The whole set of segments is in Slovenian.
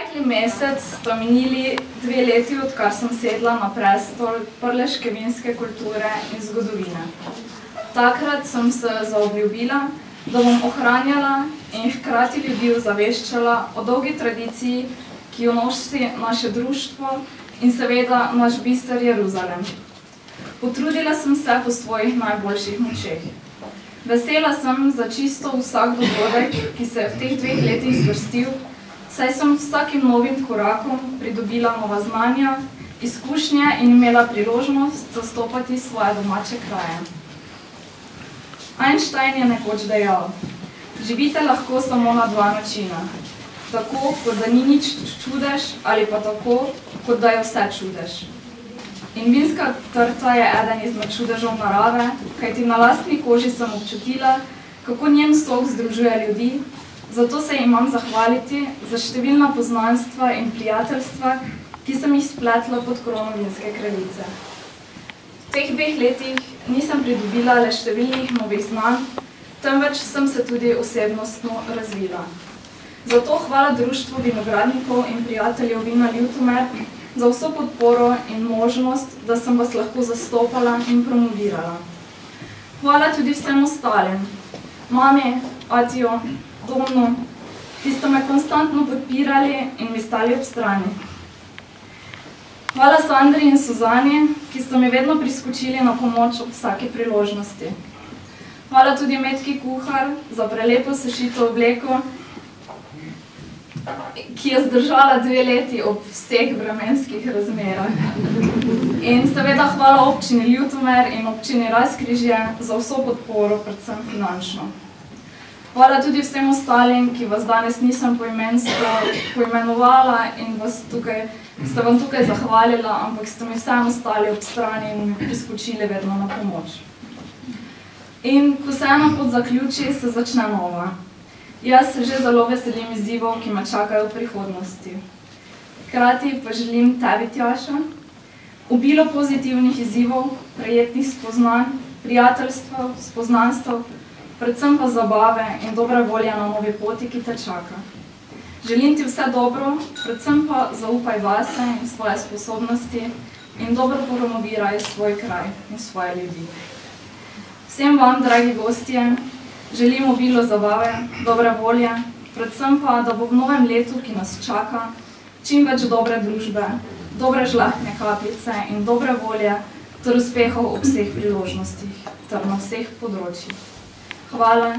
Pretekli mesec sta minili 2 leti, odkar sem sedla na prestol prleške vinske kulture in zgodovine. Takrat sem se zaobljubila, da bom ohranjala in hkrati ljudi ozaveščala o dolgi tradiciji, ki jo nosi naše društvo in seveda naš biser Jeruzalem. Potrudila sem se po svojih najboljših močeh. Vesela sem za čisto vsak dogodek, ki se je v teh 2 letih zvrstil, saj sem vsakim novim korakom pridobila nova znanja, izkušnje in imela priložnost zastopati svoje domače kraje. Einstein je nekoč dejal: živite lahko samo na 2 načina. Tako, kot da ni nič čudež, ali pa tako, kot da je vse čudež. In vinska trta je eden izmed čudežov narave, kajti na lastni koži sem občutila, kako njen sok združuje ljudi, zato se imam zahvaliti za številna poznanstva in prijateljstva, ki sem jih spletla pod krono vinske kraljice. V teh 2 letih nisem pridobila le številnih novih znanj, temveč sem se tudi osebnostno razvila. Zato hvala Društvu vinogradnikov in prijateljev vina Ljutomer za vso podporo in možnost, da sem vas lahko zastopala in promovirala. Hvala tudi vsem ostalim, mami, atiju, Domnu, ki ste me konstantno podpirali in mi stali ob strani. Hvala Sandri in Suzani, ki ste mi vedno priskočili na pomoč ob vsaki priložnosti. Hvala tudi Metki kuhar za prelepo sešito obleko, ki je zdržala 2 leti ob vseh vremenskih razmerah. In seveda hvala občini Ljutomer in občini Razkrižje za vso podporo, predvsem finančno. Hvala tudi vsem ostalim, ki vas danes nisem poimenovala in ste vam tukaj zahvalila, ampak ste mi vseeno stali ob strani in priskočili vedno na pomoč. In ko se ena pot zaključi, se začne nova. Jaz se že zelo veselim izzivov, ki me čakajo v prihodnosti. Hkrati pa želim tebi, Tjaša, obilo pozitivnih izzivov, prijetnih spoznanj, prijateljstev, spoznanstev, predvsem pa zabave in dobre volje na novi poti, ki te čaka. Želim ti vse dobro, predvsem pa zaupaj vase in svoje sposobnosti in dobro promoviraj svoj kraj in svoje ljudi. Vsem vam, dragi gostje, želim obilo zabave, dobre volje, predvsem pa, da bo v novem letu, ki nas čaka, čim več dobre družbe, dobre žlahtne kapljice in dobre volje ter uspehov ob vseh priložnostih ter na vseh področjih. Hvala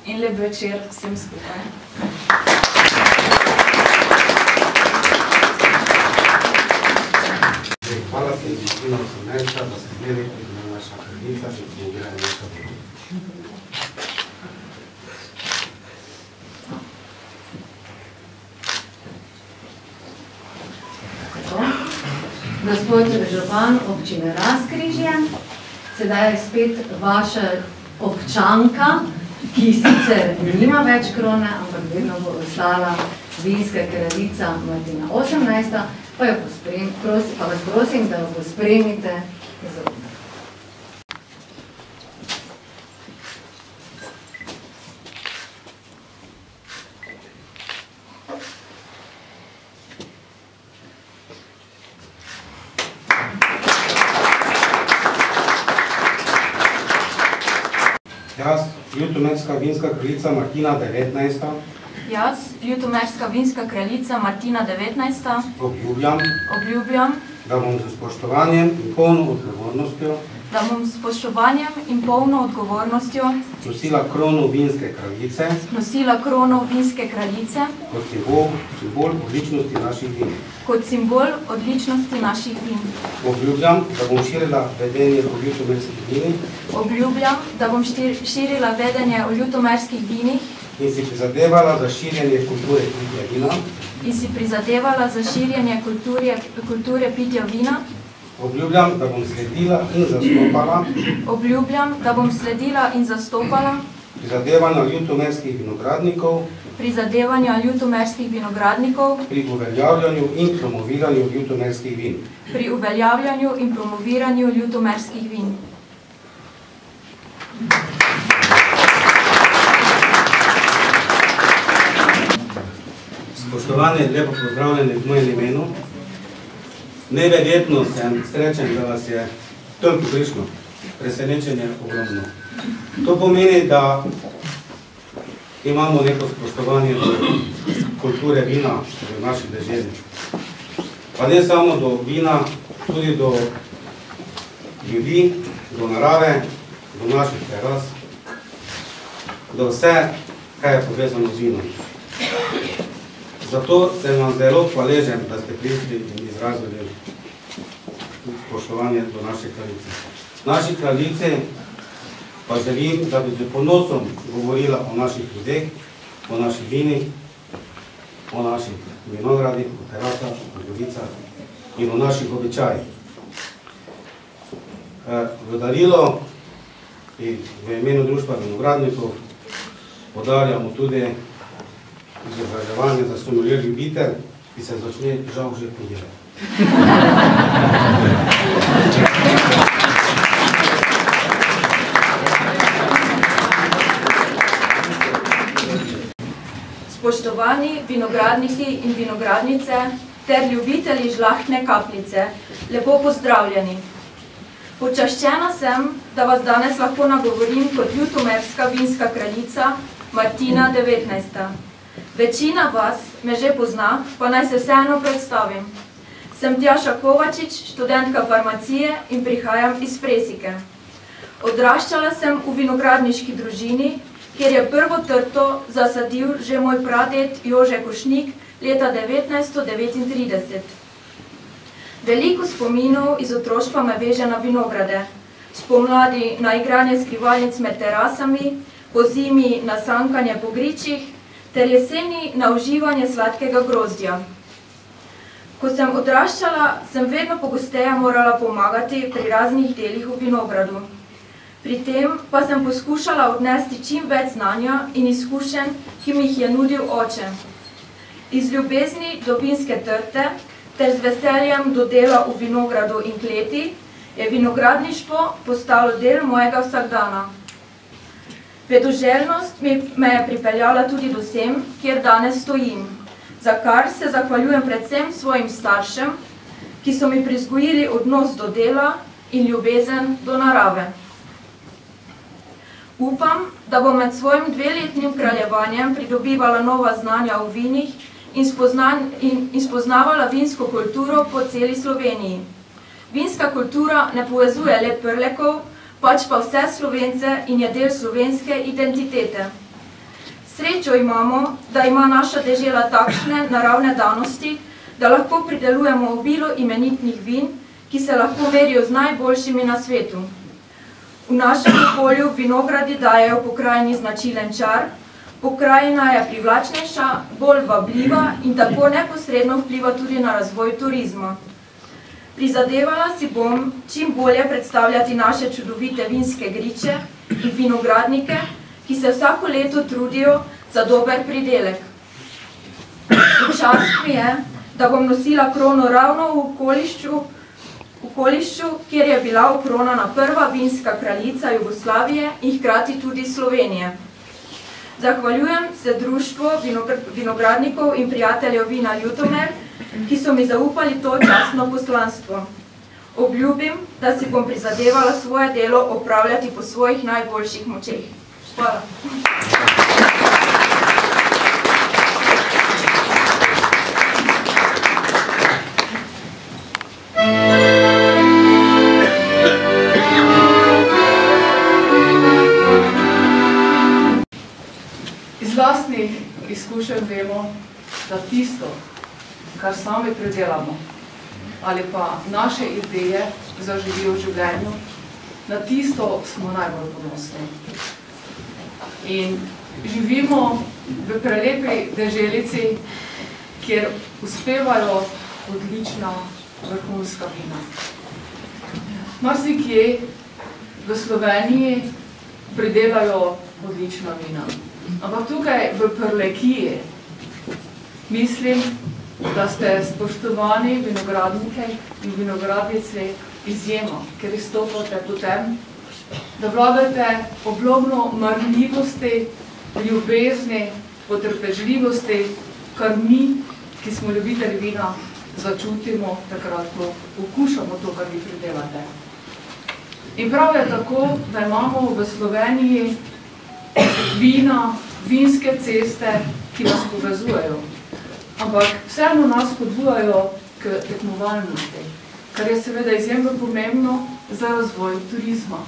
in lep večer vsem skupaj. Hvala se Kristina Osameča, da ste imeli pri naša kraljica, ki promovira naša področja. Gospod župan občine Razkrižje, sedaj je spet vaša občanka, ki sicer nima več krone, ampak vedno bo ostala vinska kraljica Martina 18. Pa vas prosim, da jo pospremite z odmah. Jaz, ljutomerska vinska kraljica Martina 19. Jaz, ljutomerska vinska kraljica Martina 19. Obljubljam, da bom z spoštovanjem in polno odgovornostjo nosila krono vinske kraljice kot simbol odličnosti naših vin. Obljubljam, da bom širila vedenje o ljutomerskih vinih. Obljubljam, da bom širila vedenje o ljutomerskih vinih in si prizadevala za širjenje kulture pitja vina. Obljubljam, da bom sledila in zastopala prizadevanja ljutomerskih vinogradnikov pri uveljavljanju in promoviranju ljutomerskih vin. Spoštovani, lepo pozdravljeni v mojem imenu. Neverjetno sem srečen, da vas je toliko prišlo. Presenečenje ogromno. To pomeni, da imamo neko spoštovanje do kulture vina v naši deželi. Pa ne samo do vina, tudi do ljudi, do narave, do naših teras, do vse, kaj je povezano z vinom. Zato sem vam zelo hvaležen, da ste prišli in izrazili spoštovanje do naše kraljice. Naši kraljici pa želim, da bi z ponosom govorila o naših ljudeh, o naših vinih, o naših vinogradih, o terasah, o ljubicah in o naših običajih. V darilo in v imenu društva vinogradnikov podarjamo tudi izobraževanje za sommelier ljubitelj, ki se začne žal že ponedeljek. Spoštovani vinogradniki in vinogradnice ter ljubitelji žlahtne kapljice, lepo pozdravljeni. Počaščena sem, da vas danes lahko nagovorim kot ljutomerska vinska kraljica Martina 19. Večina vas me že pozna, pa naj se vseeno predstavim. Sem Tjaša Kovačič, študentka farmacije in prihajam iz Presike. Odraščala sem v vinogradniški družini, kjer je prvo trto zasadil že moj praded Jože Košnik leta 1939. Veliko spominov iz otroštva me veže na vinograde. Spomladi na igranje skrivalnic med terasami, pozimi na sankanje po gričih, ter jeseni na uživanje sladkega grozdja. Ko sem odraščala, sem vedno pogosteje morala pomagati pri raznih delih v vinogradu. Pri tem pa sem poskušala odnesti čim več znanja in izkušenj, ki mi jih je nudil oče. Iz ljubezni do vinske trte ter z veseljem do dela v vinogradu in kleti je vinogradništvo postalo del mojega vsakdana. Vedoželjnost me je pripeljala tudi do sem, kjer danes stojim, za kar se zahvaljujem predvsem svojim staršem, ki so mi privzgojili odnos do dela in ljubezen do narave. Upam, da bom med svojim 2-letnim kraljevanjem pridobivala nova znanja o vinih in spoznavala vinsko kulturo po celi Sloveniji. Vinska kultura ne povezuje le Prlekov, pač pa vse Slovence in je del slovenske identitete. Srečo imamo, da ima naša dežela takšne naravne danosti, da lahko pridelujemo obilo imenitnih vin, ki se lahko merijo z najboljšimi na svetu. V našem okolju vinogradi dajejo pokrajini značilen čar, pokrajina je privlačnejša, bolj vabljiva in tako neposredno vpliva tudi na razvoj turizma. Prizadevala si bom čim bolje predstavljati naše čudovite vinske griče in vinogradnike, ki se vsako leto trudijo za dober pridelek. Čast mi je, da bom nosila krono ravno v okolišču, kjer je bila okronana prva vinska kraljica Jugoslavije in hkrati tudi Slovenije. Zahvaljujem se društvu vinogradnikov in prijateljev vina Ljutomer, ki so mi zaupali to častno poslanstvo. Obljubim, da si bom prizadevala svoje delo opravljati po svojih najboljših močeh. Hvala. Iz lastnih izkušenj vemo, da tisto, kar sami predelamo, ali pa naše ideje zaživijo v življenju, na tisto smo najbolj ponosni. In živimo v prelepi deželici, kjer uspevajo odlična vrhunska vina. Marsikje v Sloveniji pridelajo odlična vina. Ampak tukaj v Prlekiji mislim, da ste spoštovani vinogradnike in vinogradnice izjema, ker izstopate po tem, da vladate oblobno marljivosti, ljubezni, potrpežljivosti, kar mi ki smo ljubitelji vina, začutimo takrat, ko okušamo to, kar vi pridelate. In prav je tako, da imamo v Sloveniji vina, vinske ceste, ki nas povezujejo. Ampak vseeno nas spodbujajo k tekmovalnosti, kar je seveda izjemno pomembno za razvoj turizma.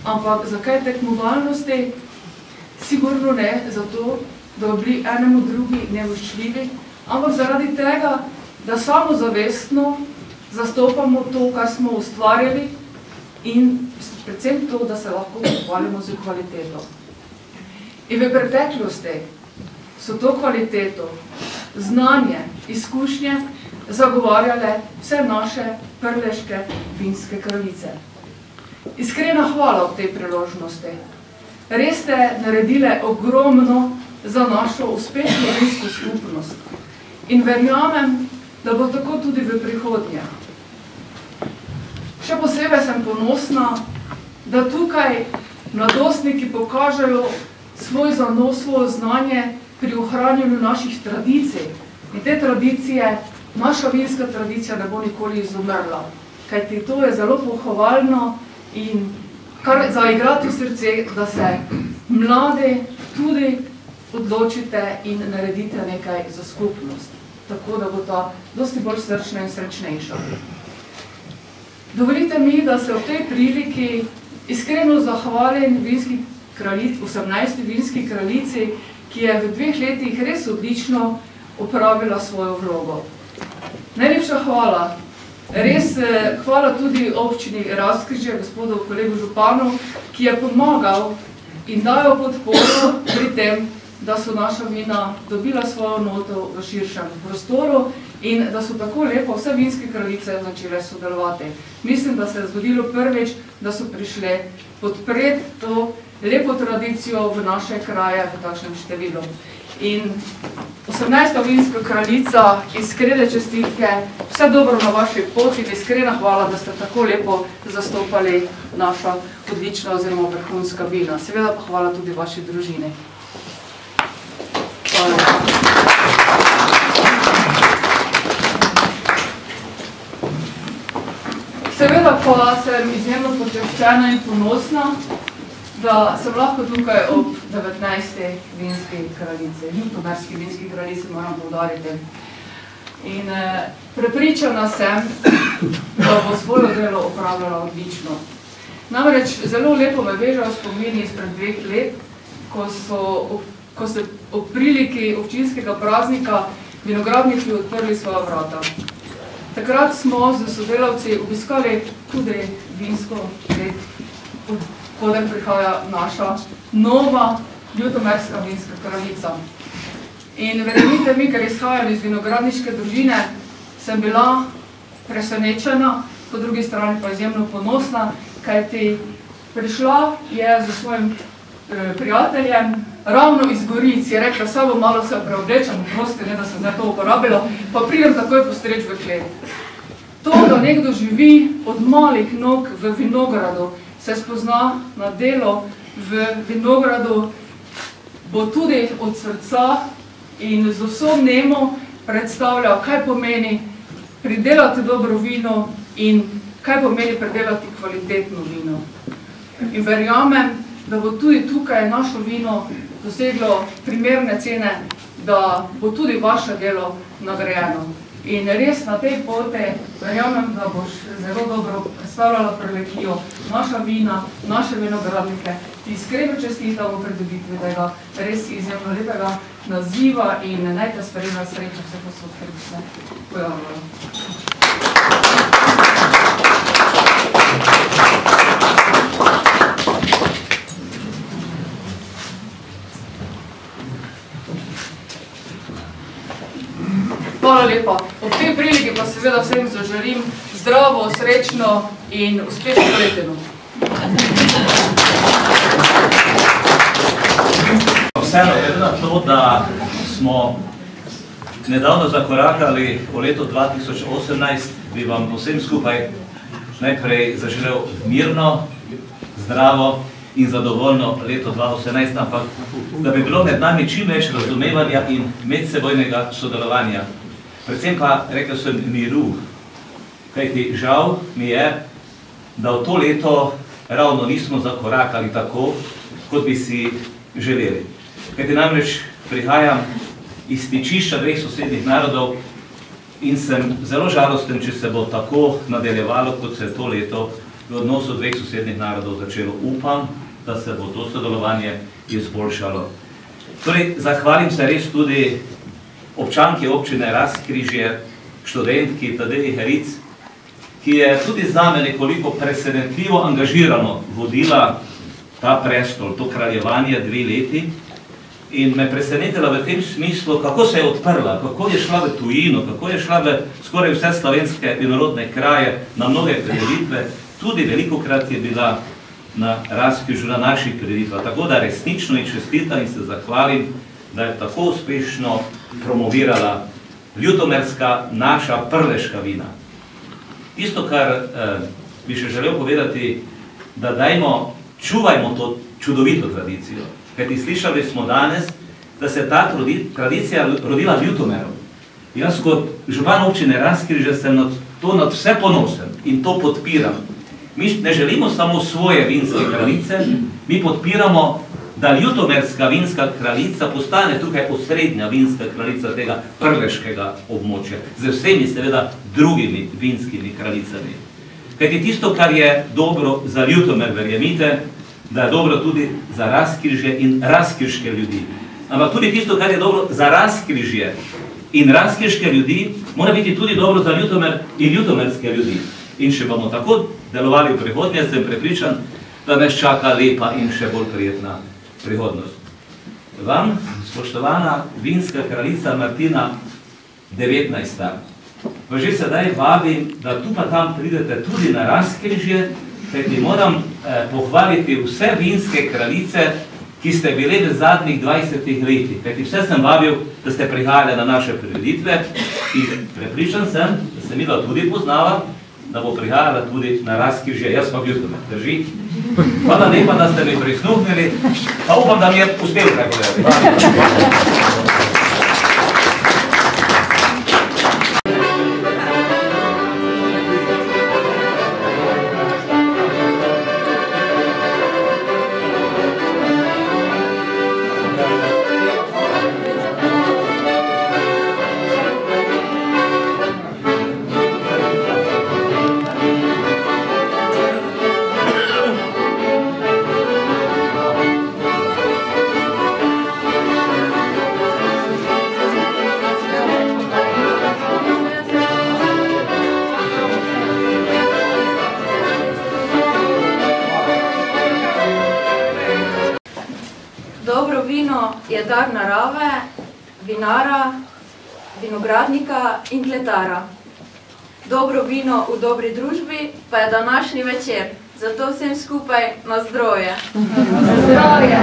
Ampak zakaj tekmovalnosti? Sigurno ne zato, da bi bili enemu drugi nevoščljivi, ampak zaradi tega, da samozavestno zastopamo to, kar smo ustvarjali in predvsem to, da se lahko pohvalimo z kvaliteto. In v preteklosti so to kvaliteto, znanje, izkušnje zagovarjale vse naše prleške vinske kraljice. Iskrena hvala ob tej priložnosti. Res ste naredile ogromno za našo uspešno vinsko skupnost. In verjamem, da bo tako tudi v prihodnje. Še posebej sem ponosna, da tukaj mladostniki pokažejo svoj zanos, svoje znanje pri ohranjanju naših tradicij. In te tradicije, naša vinska tradicija ne bo nikoli izumrla. Kajti to je zelo pohvalno in kar zaigrati v srce, da se mladi tudi odločite in naredite nekaj za skupnost. Tako da bo ta dosti bolj srčna in srečnejša. Dovolite mi, da se v tej priliki iskreno zahvalim 18. vinski kraljici, ki je v 2 letih res odlično opravila svojo vlogo. Najlepša hvala. Res hvala tudi občini Razkrižje, gospodu kolegu županu, ki je pomagal in dajal podporo pri tem, da so naša vina dobila svojo noto v širšem prostoru in da so tako lepo vse vinske kraljice začele sodelovati. Mislim, da se je zgodilo prvič, da so prišle podpreti to lepo tradicijo v naše kraje v takšnem številu. In 18. vinska kraljica, iskrene čestitke, vse dobro na vaši poti in iskrena hvala, da ste tako lepo zastopali naša odlična oziroma vrhunska vina. Seveda pa hvala tudi vaši družini. Hvala. Seveda pa sem izjemno počaščena in ponosna, da sem lahko tukaj ob 19. vinski kraljici, ljutomerski vinski kraljici, moram poudariti. In prepričana sem, da bo svojo delo opravljala odlično. Namreč zelo lepo me vežejo spomini izpred 2 let, ko ste ob priliki občinskega praznika vinogradniki odprli svoja vrata. Takrat smo z sodelavci obiskali tudi vinsko let, odkud prihaja naša nova ljutomerska vinska kraljica. In verjemite mi, ker izhajam iz vinogradniške družine, sem bila presenečena, po drugi strani pa izjemno ponosna, kajti prišla je z svojim prijateljem ravno iz Goric, je rekla, samo malo se preoblečem, prosti, ne da sem zdaj to uporabila, pa pridem takoj postreč v klet. To, da nekdo živi od malih nog v vinogradu, se spozna na delo v vinogradu, bo tudi od srca in z vso nemo predstavljal, kaj pomeni pridelati dobro vino in kaj pomeni pridelati kvalitetno vino. In verjamem, da bo tudi tukaj našo vino doseglo primerne cene, da bo tudi vaše delo nagrajeno. In res na tej poti verjamem, da boš zelo dobro predstavljala Prlekijo, naša vina, naše vinogradnike. Iskreno čestitamo pridobitvi tega res izjemno lepega naziva in naj te spremlja sreča vse posod, ker bi se pojavljalo. Hvala lepa. Ob tej priliki pa seveda vsem zaželim zdravo, srečno in uspešno letino. Vseeno, glede na to, da smo nedavno zakorakali v leto 2018, bi vam vsem skupaj najprej zaželel mirno, zdravo in zadovoljno leto 2018, ampak da bi bilo med nami čim več razumevanja in medsebojnega sodelovanja. Predvsem pa, rekel sem, miru. Kajti žal mi je, da v to leto ravno nismo zakorakali tako, kot bi si želeli. Kajti namreč prihajam iz stičišča dveh sosednjih narodov in sem zelo žalosten, če se bo tako nadaljevalo, kot se to leto v odnosu dveh sosednjih narodov začelo. Upam, da se bo to sodelovanje izboljšalo. Torej, zahvalim se res tudi občanki občine Razkrižje, študentki Tadeji Heric, ki je tudi zame nekoliko presenetljivo angažirano vodila ta prestol, to kraljevanje 2 leti in me presenetila v tem smislu, kako se je odprla, kako je šla v tujino, kako je šla v skoraj vse slovenske vinorodne kraje, na mnoge prireditve, tudi velikokrat je bila na Razkrižju, na naših prireditvah. Tako da resnično in čestitam in se zahvalim, da je tako uspešno promovirala ljutomerska naša prleška vina. Isto, kar bi še želel povedati, da čuvajmo to čudovito tradicijo. Kajti slišali smo danes, da se ta tradicija rodila v Ljutomeru. Jaz kot župan občine Razkrižje sem to nad vse ponosen in to podpiram. Mi ne želimo samo svoje vinske kraljice, mi podpiramo, da ljutomerska vinska kraljica postane tukaj osrednja vinska kraljica tega prleškega območja, z vsemi seveda drugimi vinskimi kraljicami. Kajti tisto, kar je dobro za Ljutomer, verjemite, da je dobro tudi za Razkrižje in razkrižke ljudi. Ampak tudi tisto, kar je dobro za Razkrižje in razkrižke ljudi, mora biti tudi dobro za Ljutomer in ljutomerske ljudi. In če bomo tako delovali v prihodnje, sem prepričan, da nas čaka lepa in še bolj prijetna prihodnost. Vam, spoštovana vinska kraljica Martina 19. Pa že sedaj vabim, da tu pa tam pridete tudi na Razkrižje, kajti moram pohvaliti vse vinske kraljice, ki ste bile v zadnjih 20 letih. Kajti vse sem vabil, da ste prihajali na naše prireditve in prepričan sem, da se midva tudi poznava, da bo prihajala tudi na Razkrižje, jaz pa v Ljutomer. Drži? Hvala lepa, da ste mi prisluhnili, pa upam, da mi je uspel pregovoriti. Dobro vino je dar narave, vinara, vinogradnika in kletara. Dobro vino v dobri družbi pa je današnji večer. Zato vsem skupaj na zdravje. Zdravje!